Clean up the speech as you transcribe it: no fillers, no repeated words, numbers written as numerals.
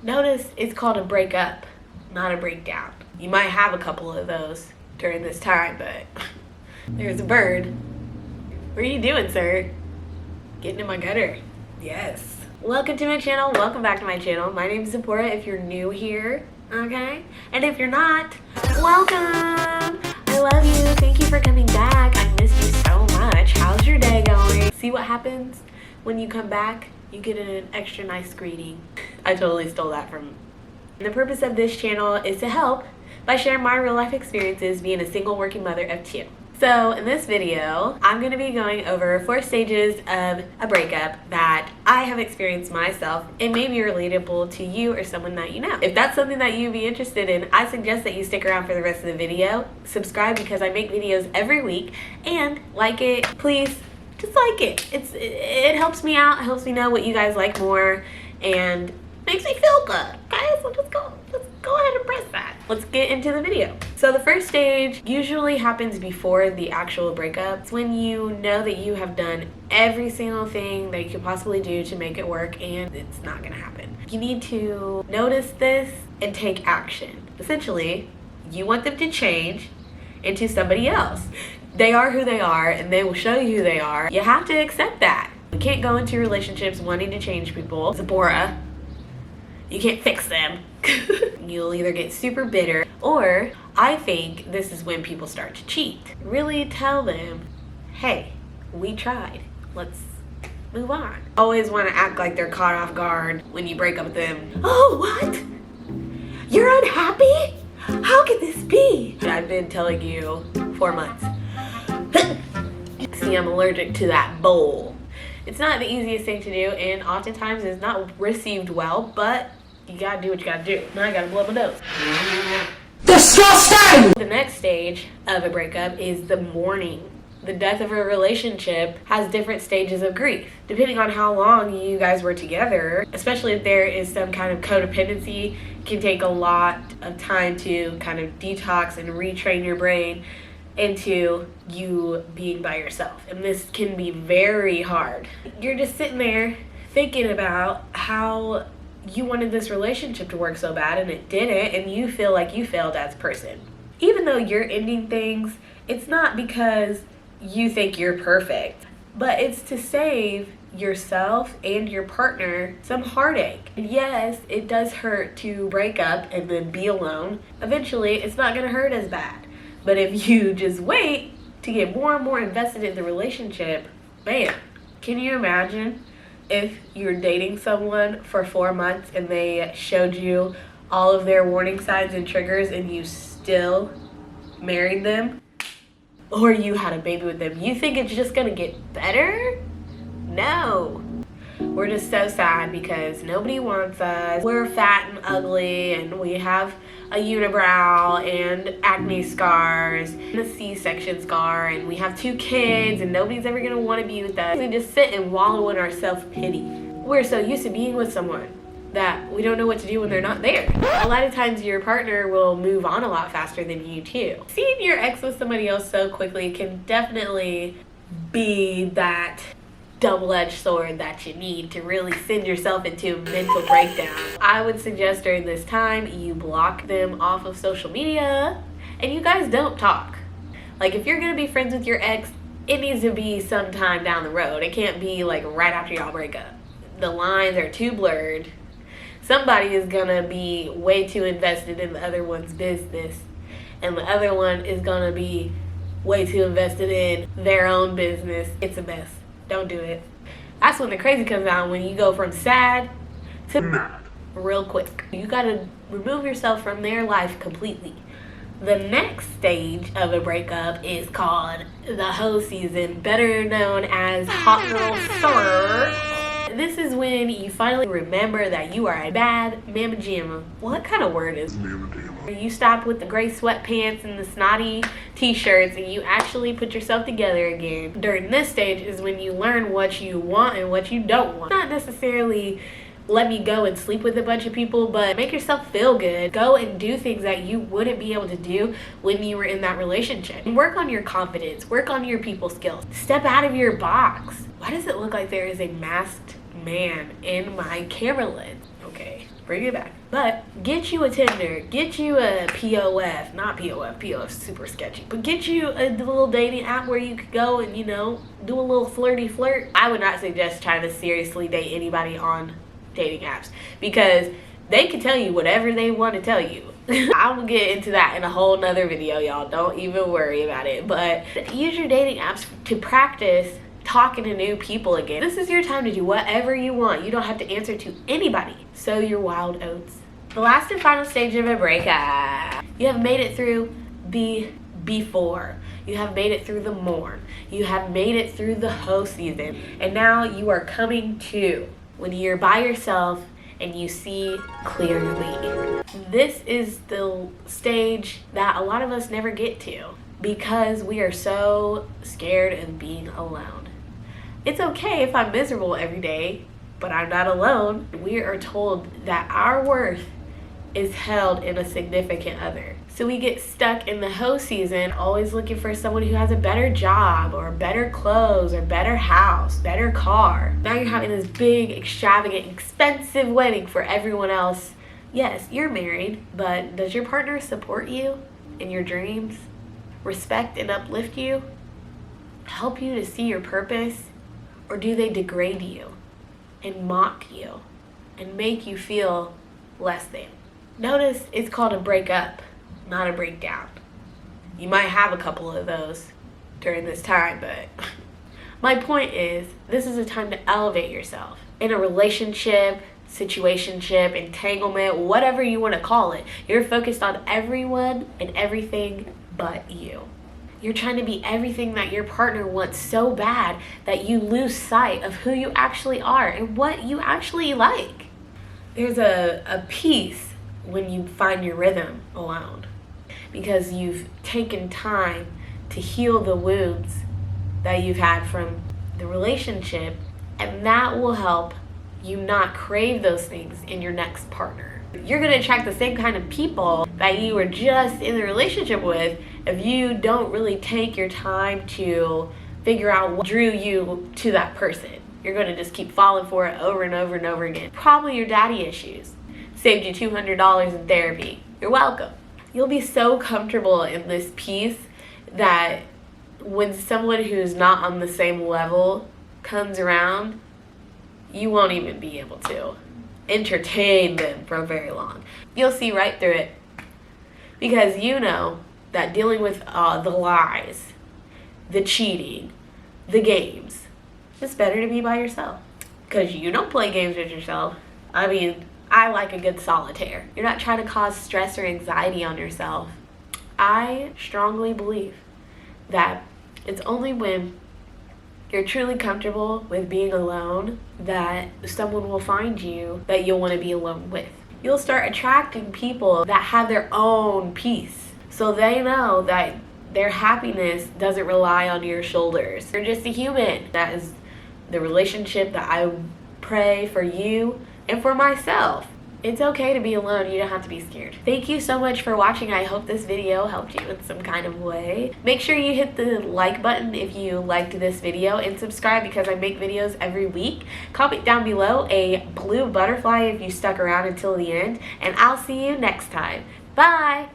Notice it's called a breakup, not a breakdown. You might have a couple of those during this time, but there's a bird. What are you doing, sir? Getting in my gutter. Yes. Welcome to my channel. Welcome back to my channel. My name is Zipporah if you're new here, okay? And if you're not, welcome. I love you. Thank you for coming back. I missed you so much. How's your day going? See what happens when you come back? You get an extra nice greeting. I totally stole that from. The purpose of this channel is to help by sharing my real life experiences being a single working mother of 2. So in this video, I'm going to be going over 4 stages of a breakup that I have experienced myself and may be relatable to you or someone that you know. If that's something that you'd be interested in, I suggest that you stick around for the rest of the video. Subscribe because I make videos every week, and like it, please. Just like it. It helps me out. It helps me know what you guys like more and makes me feel good. Okay, so let's go ahead and press that. Let's get into the video. So the first stage usually happens before the actual breakup. It's when you know that you have done every single thing that you could possibly do to make it work and it's not gonna happen. You need to notice this and take action. Essentially, you want them to change into somebody else. They are who they are and they will show you who they are. You have to accept that. You can't go into relationships wanting to change people. Zipporah, you can't fix them. You'll either get super bitter, or I think this is when people start to cheat. Really tell them, hey, we tried. Let's move on. Always want to act like they're caught off guard when you break up with them. Oh, what? You're unhappy? How could this be? I've been telling you 4 months. See, I'm allergic to that bowl. It's not the easiest thing to do, and oftentimes it's not received well, but you gotta do what you gotta do. Now I gotta blow my nose. Disgusting! The next stage of a breakup is the mourning. The death of a relationship has different stages of grief. Depending on how long you guys were together, especially if there is some kind of codependency, it can take a lot of time to kind of detox and retrain your brain into you being by yourself. And this can be very hard. You're just sitting there thinking about how you wanted this relationship to work so bad and it didn't, and you feel like you failed as a person. Even though you're ending things, it's not because you think you're perfect, but it's to save yourself and your partner some heartache. And yes, it does hurt to break up and then be alone. Eventually, it's not gonna hurt as bad. But if you just wait to get more and more invested in the relationship, man, can you imagine if you're dating someone for 4 months and they showed you all of their warning signs and triggers and you still married them? Or you had a baby with them? You think it's just gonna get better? No. We're just so sad because nobody wants us. We're fat and ugly and we have a unibrow and acne scars and a C-section scar, and we have 2 kids and nobody's ever gonna want to be with us. We just sit and wallow in our self-pity. We're so used to being with someone that we don't know what to do when they're not there. A lot of times your partner will move on a lot faster than you too. Seeing your ex with somebody else so quickly can definitely be that double-edged sword that you need to really send yourself into a mental breakdown. I would suggest during this time you block them off of social media and you guys don't talk. Like, if you're gonna be friends with your ex, it needs to be sometime down the road. It can't be like right after y'all break up. The lines are too blurred. Somebody is gonna be way too invested in the other one's business, and the other one is gonna be way too invested in their own business. It's a mess. Don't do it. That's when the crazy comes out, when you go from sad to mad real quick. You gotta remove yourself from their life completely. The next stage of a breakup is called the hoe season, better known as hot girl summer. This is when you finally remember that you are a bad mama jamma. What kind of word is mama jamma? You stop with the gray sweatpants and the snotty t-shirts and you actually put yourself together again. During this stage is when you learn what you want and what you don't want. Not necessarily let me go and sleep with a bunch of people, but make yourself feel good. Go and do things that you wouldn't be able to do when you were in that relationship. Work on your confidence. Work on your people skills. Step out of your box. Why does it look like there is a masked man in my camera lens? Okay, Bring it back. But get you a Tinder, get you a POF, not POF, POF's super sketchy, but get you a little dating app where you could go and, you know, do a little flirty flirt. I would not suggest trying to seriously date anybody on dating apps because they can tell you whatever they want to tell you. I will get into that in a whole nother video, y'all. Don't even worry about it. But use your dating apps to practice talking to new people again. This is your time to do whatever you want. You don't have to answer to anybody. Sow your wild oats. The last and final stage of a breakup. You have made it through the before. You have made it through the mourn. You have made it through the hoe season. And now you are coming to when you're by yourself and you see clearly. This is the stage that a lot of us never get to because we are so scared of being alone. It's okay if I'm miserable every day, but I'm not alone. We are told that our worth is held in a significant other. So we get stuck in the hoe season, always looking for someone who has a better job or better clothes or better house, better car. Now you're having this big, extravagant, expensive wedding for everyone else. Yes, you're married, but does your partner support you in your dreams? Respect and uplift you? Help you to see your purpose? Or do they degrade you and mock you and make you feel less than? Notice it's called a breakup, not a breakdown. You might have a couple of those during this time, but my point is this is a time to elevate yourself in a relationship, situationship, entanglement, whatever you want to call it. You're focused on everyone and everything but you. You're trying to be everything that your partner wants so bad that you lose sight of who you actually are and what you actually like. There's a peace when you find your rhythm alone because you've taken time to heal the wounds that you've had from the relationship, and that will help you not crave those things in your next partner. You're going to attract the same kind of people that you were just in the relationship with if you don't really take your time to figure out what drew you to that person. You're going to just keep falling for it over and over and over again. Probably your daddy issues saved you $200 in therapy. You're welcome. You'll be so comfortable in this peace that when someone who's not on the same level comes around, you won't even be able to entertain them for very long. You'll see right through it because you know that dealing with the lies, the cheating, the games, it's better to be by yourself because you don't play games with yourself. I mean, I like a good solitaire. You're not trying to cause stress or anxiety on yourself. I strongly believe that it's only when you're truly comfortable with being alone that someone will find you that you'll want to be alone with. You'll start attracting people that have their own peace, so they know that their happiness doesn't rely on your shoulders. You're just a human. That is the relationship that I pray for you and for myself. It's okay to be alone. You don't have to be scared. Thank you so much for watching. I hope this video helped you in some kind of way. Make sure you hit the like button if you liked this video and subscribe because I make videos every week. Comment down below a blue butterfly if you stuck around until the end, and I'll see you next time. Bye!